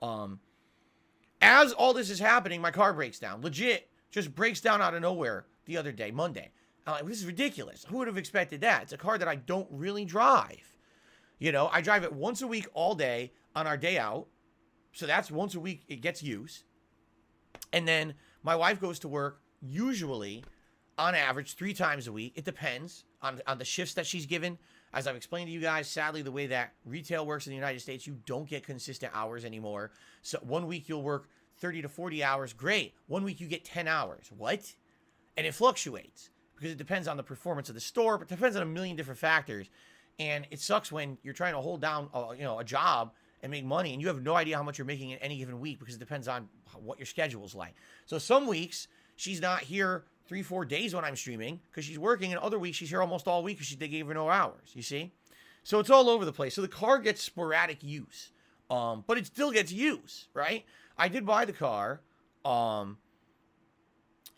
As all this is happening, my car breaks down. Legit, just breaks down out of nowhere the other day, Monday. I'm like, this is ridiculous. Who would have expected that? It's a car that I don't really drive. You know, I drive it once a week all day on our day out. So that's once a week it gets use. And then my wife goes to work usually on average 3 times a week. It depends on the shifts that she's given. As I've explained to you guys, sadly, the way that retail works in the United States, you don't get consistent hours anymore. So one week you'll work 30 to 40 hours. Great. One week you get 10 hours. What? And it fluctuates because it depends on the performance of the store, but it depends on a million different factors. And it sucks when you're trying to hold down, a job and make money, and you have no idea how much you're making in any given week because it depends on what your schedule's like. So some weeks she's not here 3-4 days when I'm streaming because she's working, and other weeks she's here almost all week because they gave her no hours. You see, so it's all over the place. So the car gets sporadic use, but it still gets use, right? I did buy the car,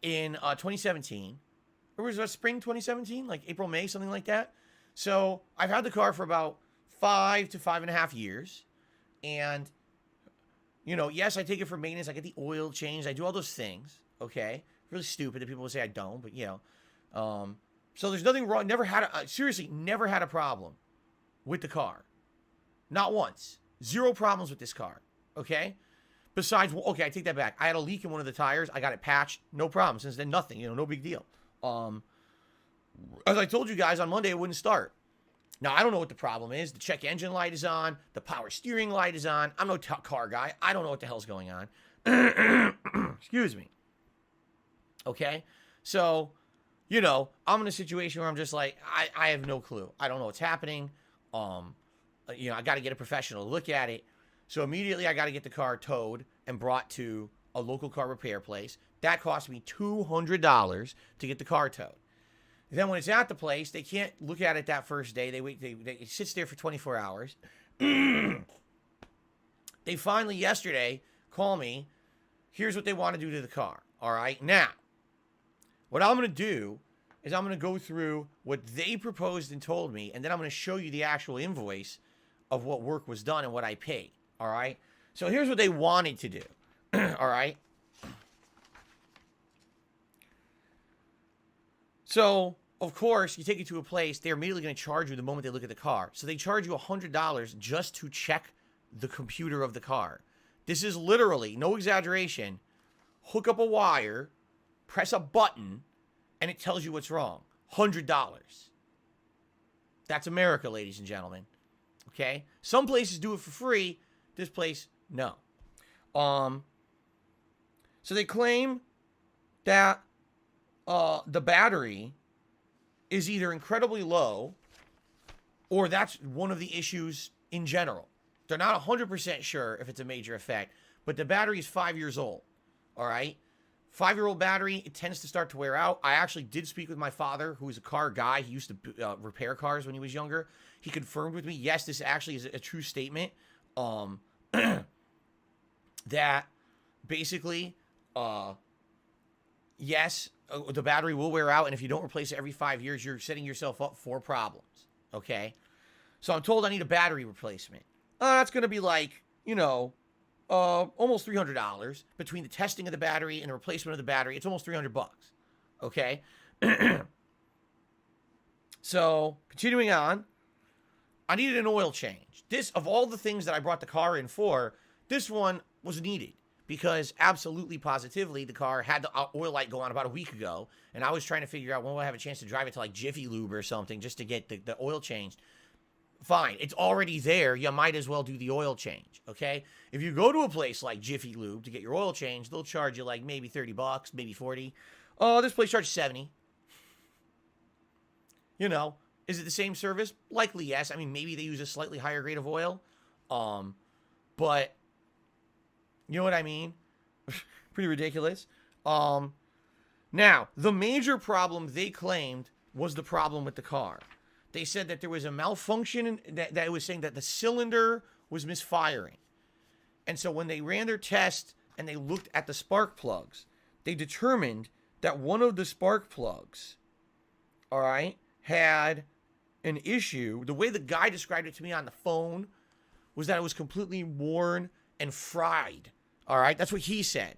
in 2017. Or was it spring 2017, like April, May, something like that. So I've had the car for about 5 to 5.5 years. And, yes, I take it for maintenance. I get the oil changed. I do all those things. Okay. Really stupid that people will say I don't, but, so there's nothing wrong. Never had a problem with the car. Not once. 0 problems with this car. Okay. Besides, okay, I take that back. I had a leak in one of the tires. I got it patched. No problem. Since then, nothing, no big deal. As I told you guys on Monday, it wouldn't start. Now, I don't know what the problem is. The check engine light is on. The power steering light is on. I'm no car guy. I don't know what the hell's going on. Excuse me. Okay? So, I'm in a situation where I'm just like, I have no clue. I don't know what's happening. I got to get a professional to look at it. So immediately I got to get the car towed and brought to a local car repair place. That cost me $200 to get the car towed. Then when it's at the place, they can't look at it that first day. They wait. It sits there for 24 hours. They finally yesterday call me. Here's what they want to do to the car. All right. Now, what I'm going to do is I'm going to go through what they proposed and told me, and then I'm going to show you the actual invoice of what work was done and what I paid. All right. So here's what they wanted to do. All right. So, of course, you take it to a place, they're immediately going to charge you the moment they look at the car. So they charge you $100 just to check the computer of the car. This is literally, no exaggeration, hook up a wire, press a button, and it tells you what's wrong. $100. That's America, ladies and gentlemen. Okay? Some places do it for free. This place, no. So they claim that the battery is either incredibly low or that's one of the issues in general. They're not 100% sure if it's a major effect, but the battery is 5 years old. All right. 5-year-old battery, it tends to start to wear out. I actually did speak with my father, who is a car guy. He used to repair cars when he was younger. He confirmed with me, yes, this actually is a true statement. That basically, yes, the battery will wear out, and if you don't replace it every 5 years, you're setting yourself up for problems, okay? So I'm told I need a battery replacement. That's going to be like, almost $300 between the testing of the battery and the replacement of the battery. It's almost $300, okay? So, continuing on, I needed an oil change. This, of all the things that I brought the car in for, this one was needed. Because absolutely positively, the car had the oil light go on about a week ago. And I was trying to figure out when will I have a chance to drive it to like Jiffy Lube or something just to get the oil changed. Fine. It's already there. You might as well do the oil change. Okay. If you go to a place like Jiffy Lube to get your oil changed, they'll charge you like maybe $30, maybe 40. Oh, this place charges 70. Is it the same service? Likely yes. I mean, maybe they use a slightly higher grade of oil. But you know what I mean? Pretty ridiculous. Now, the major problem they claimed was the problem with the car. They said that there was a malfunction, that it was saying that the cylinder was misfiring. And so when they ran their test and they looked at the spark plugs, they determined that one of the spark plugs, all right, had an issue. The way the guy described it to me on the phone was that it was completely worn and fried. All right, that's what he said.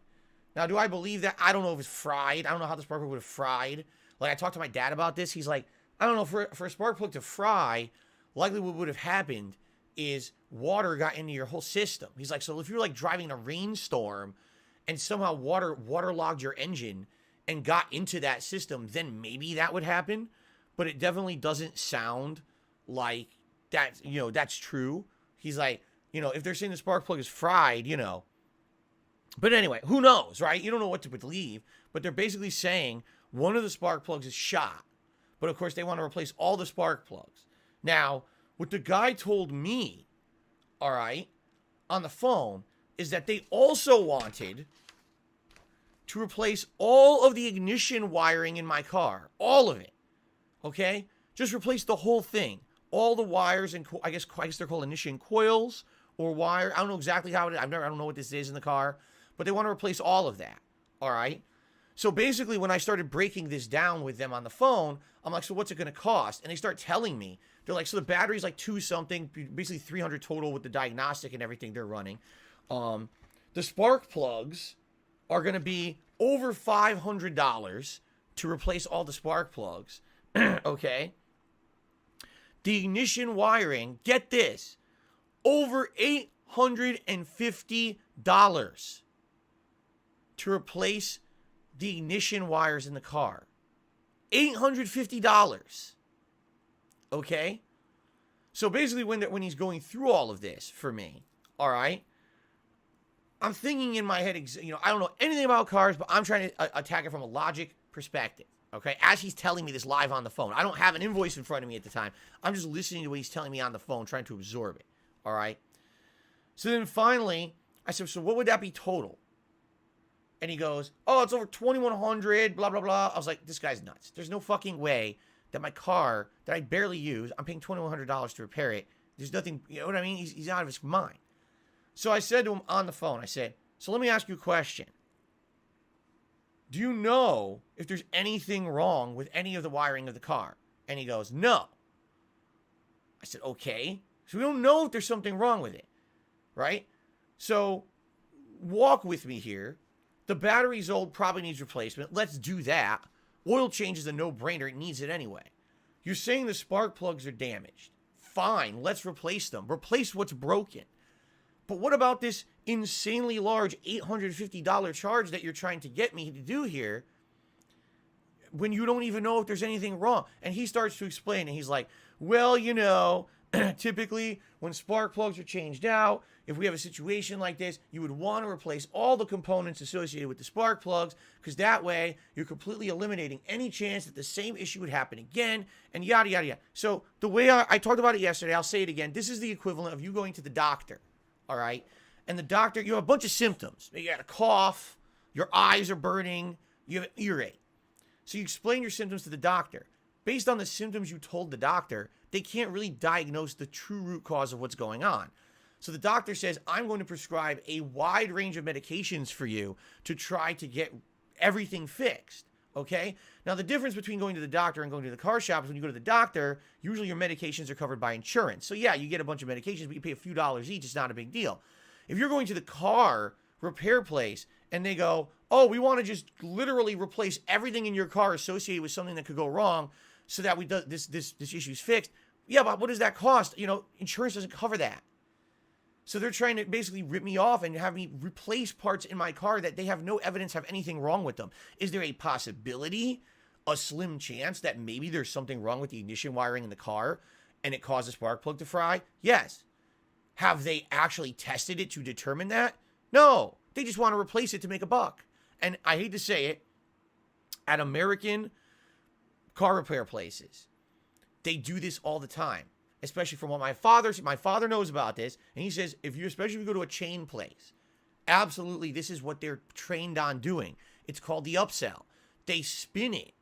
Now, do I believe that? I don't know if it's fried. I don't know how the spark plug would have fried. Like, I talked to my dad about this. He's like, I don't know, for a spark plug to fry, likely what would have happened is water got into your whole system. He's like, so if you're like driving in a rainstorm and somehow waterlogged your engine and got into that system, then maybe that would happen. But it definitely doesn't sound like that, that's true. He's like, if they're saying the spark plug is fried, But anyway, who knows, right? You don't know what to believe. But they're basically saying one of the spark plugs is shot. But of course, they want to replace all the spark plugs. Now, what the guy told me, all right, on the phone, is that they also wanted to replace all of the ignition wiring in my car. All of it. Okay? Just replace the whole thing. All the wires and, I guess they're called ignition coils or wire. I don't know exactly how it is. I don't know what this is in the car. But they want to replace all of that. All right? So basically, when I started breaking this down with them on the phone, I'm like, so what's it going to cost? And they start telling me. They're like, so the battery's like 2 something, basically 300 total with the diagnostic and everything they're running. The spark plugs are going to be over $500 to replace all the spark plugs. Okay? The ignition wiring, get this, over $850 to replace the ignition wires in the car. $850. Okay? So basically when he's going through all of this for me, all right, I'm thinking in my head, I don't know anything about cars, but I'm trying to attack it from a logic perspective. Okay? As he's telling me this live on the phone. I don't have an invoice in front of me at the time. I'm just listening to what he's telling me on the phone, trying to absorb it. All right? So then finally, I said, so what would that be total? And he goes, oh, it's over $2,100, blah, blah, blah. I was like, this guy's nuts. There's no fucking way that my car that I barely use, I'm paying $2,100 to repair it. There's nothing, you know what I mean? He's out of his mind. So I said to him on the phone, I said, so let me ask you a question. Do you know if there's anything wrong with any of the wiring of the car? And he goes, no. I said, okay. So we don't know if there's something wrong with it, right? So walk with me here. The battery's old, probably needs replacement. Let's do that. Oil change is a no-brainer. It needs it anyway. You're saying the spark plugs are damaged. Fine, let's replace them. Replace what's broken. But what about this insanely large $850 charge that you're trying to get me to do here when you don't even know if there's anything wrong? And he starts to explain, and he's like, well, typically when spark plugs are changed out, if we have a situation like this, you would want to replace all the components associated with the spark plugs, because that way you're completely eliminating any chance that the same issue would happen again, and yada, yada, yada. So the way I talked about it yesterday, I'll say it again. This is the equivalent of you going to the doctor, all right? And the doctor, you have a bunch of symptoms. You got a cough, your eyes are burning, you have an earache. So you explain your symptoms to the doctor. Based on the symptoms you told the doctor, they can't really diagnose the true root cause of what's going on. So the doctor says, I'm going to prescribe a wide range of medications for you to try to get everything fixed, okay? Now, the difference between going to the doctor and going to the car shop is when you go to the doctor, usually your medications are covered by insurance. So, yeah, you get a bunch of medications, but you pay a few dollars each. It's not a big deal. If you're going to the car repair place and they go, oh, we want to just literally replace everything in your car associated with something that could go wrong so that this issue's fixed, yeah, but what does that cost? Insurance doesn't cover that. So they're trying to basically rip me off and have me replace parts in my car that they have no evidence have anything wrong with them. Is there a possibility, a slim chance that maybe there's something wrong with the ignition wiring in the car and it caused the spark plug to fry? Yes. Have they actually tested it to determine that? No. They just want to replace it to make a buck. And I hate to say it, at American car repair places, they do this all the time. Especially from what my father knows about this, and he says, especially if you go to a chain place, absolutely, this is what they're trained on doing. It's called the upsell. They spin it,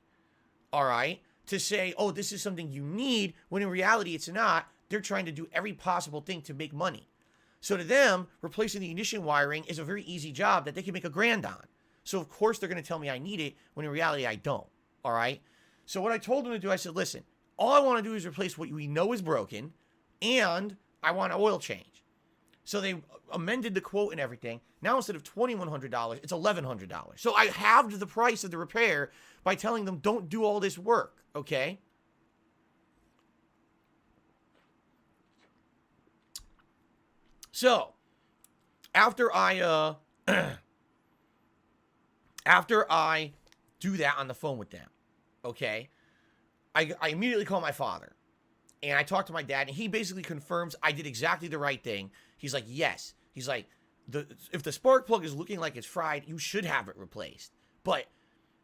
all right, to say, oh, this is something you need, when in reality it's not. They're trying to do every possible thing to make money. So to them, replacing the ignition wiring is a very easy job that they can make $1,000 on. So of course they're going to tell me I need it, when in reality I don't, all right? So what I told them to do, I said, listen, all I want to do is replace what we know is broken, and I want an oil change. So they amended the quote and everything. Now instead of $2,100, it's $1,100. So I halved the price of the repair by telling them don't do all this work, okay? So, after I do that on the phone with them, okay, I immediately call my father. And I talk to my dad, and he basically confirms I did exactly the right thing. He's like, yes. He's like, if the spark plug is looking like it's fried, you should have it replaced. But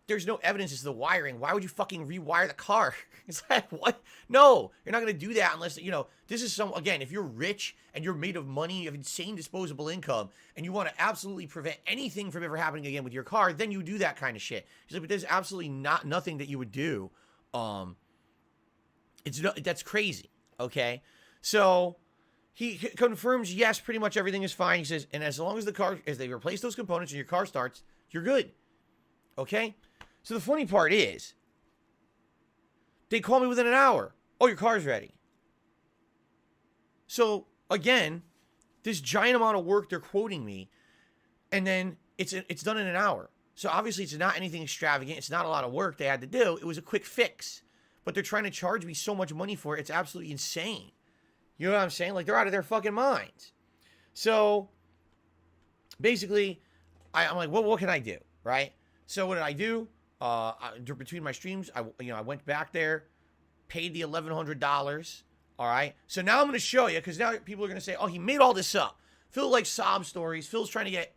there's no evidence as to the wiring. Why would you fucking rewire the car? It's like, what? No, you're not going to do that unless, you know, this is again, if you're rich and you're made of money, you have insane disposable income, and you want to absolutely prevent anything from ever happening again with your car, then you do that kind of shit. He's like, but there's absolutely nothing that you would do. That's crazy, okay? So he confirms, yes, pretty much everything is fine. He says, and as long as as they replace those components and your car starts, you're good, okay? So the funny part is, they call me within an hour. Oh, your car's ready. So again, this giant amount of work they're quoting me, and then it's done in an hour. So obviously it's not anything extravagant. It's not a lot of work they had to do. It was a quick fix. But they're trying to charge me so much money for it. It's absolutely insane. You know what I'm saying? Like, they're out of their fucking minds. So, basically, I'm like, well, what can I do, right? So, what did I do? Between my streams, I went back there, paid the $1,100, all right? So, now I'm going to show you, because now people are going to say, oh, he made all this up. Phil likes sob stories. Phil's trying to get,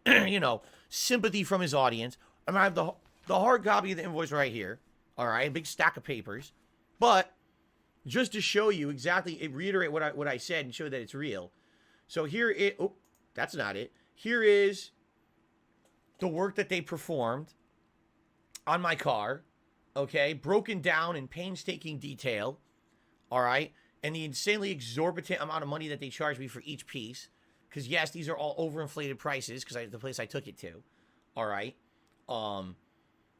sympathy from his audience. I'm going to have the hard copy of the invoice right here, all right? A big stack of papers. But just to show you exactly, reiterate what I said and show that it's real. So here that's not it. Here is the work that they performed on my car, okay? Broken down in painstaking detail, all right? And the insanely exorbitant amount of money that they charged me for each piece. Because, yes, these are all overinflated prices because the place I took it to, all right?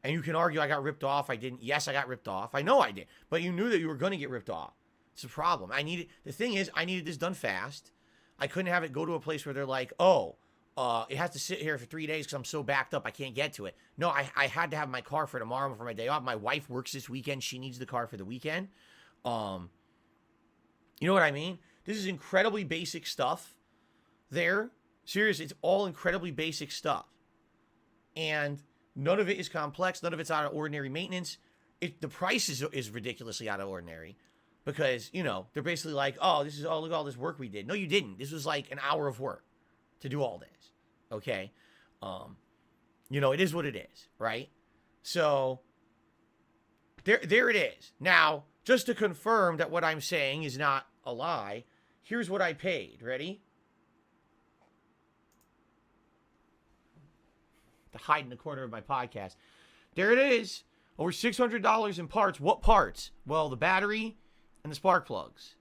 And you can argue I got ripped off. I didn't. Yes, I got ripped off. I know I did. But you knew that you were going to get ripped off. It's a problem. The thing is, I needed this done fast. I couldn't have it go to a place where they're like, oh, it has to sit here for 3 days because I'm so backed up I can't get to it. No, I had to have my car for tomorrow for my day off. My wife works this weekend. She needs the car for the weekend. You know what I mean? This is incredibly basic stuff there. Seriously, it's all incredibly basic stuff. And none of it is complex. None of it's out of ordinary maintenance. The price is ridiculously out of ordinary because, they're basically like, oh, look at all this work we did. No, you didn't. This was like an hour of work to do all this. Okay. It is what it is, right? So there it is. Now, just to confirm that what I'm saying is not a lie, here's what I paid. Ready? To hide in the corner of my podcast. There it is. Over $600 in parts. What parts? Well, the battery and the spark plugs.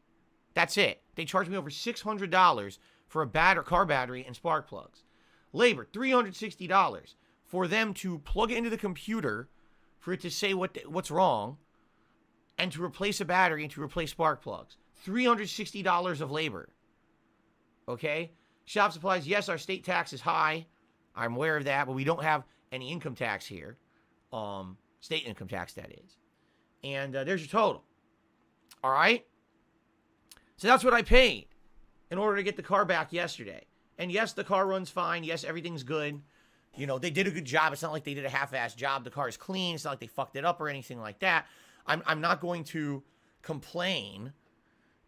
That's it. They charged me over $600 for a car battery and spark plugs. Labor, $360 for them to plug it into the computer for it to say what's wrong and to replace a battery and to replace spark plugs. $360 of labor. Okay? Shop supplies, yes, our state tax is high. I'm aware of that, but we don't have any income tax here. State income tax, that is. And there's your total. All right? So that's what I paid in order to get the car back yesterday. And yes, the car runs fine. Yes, everything's good. They did a good job. It's not like they did a half-assed job. The car is clean. It's not like they fucked it up or anything like that. I'm not going to complain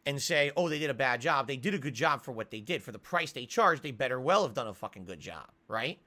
and say, oh, they did a bad job. They did a good job for what they did. For the price they charged, they better well have done a fucking good job, right?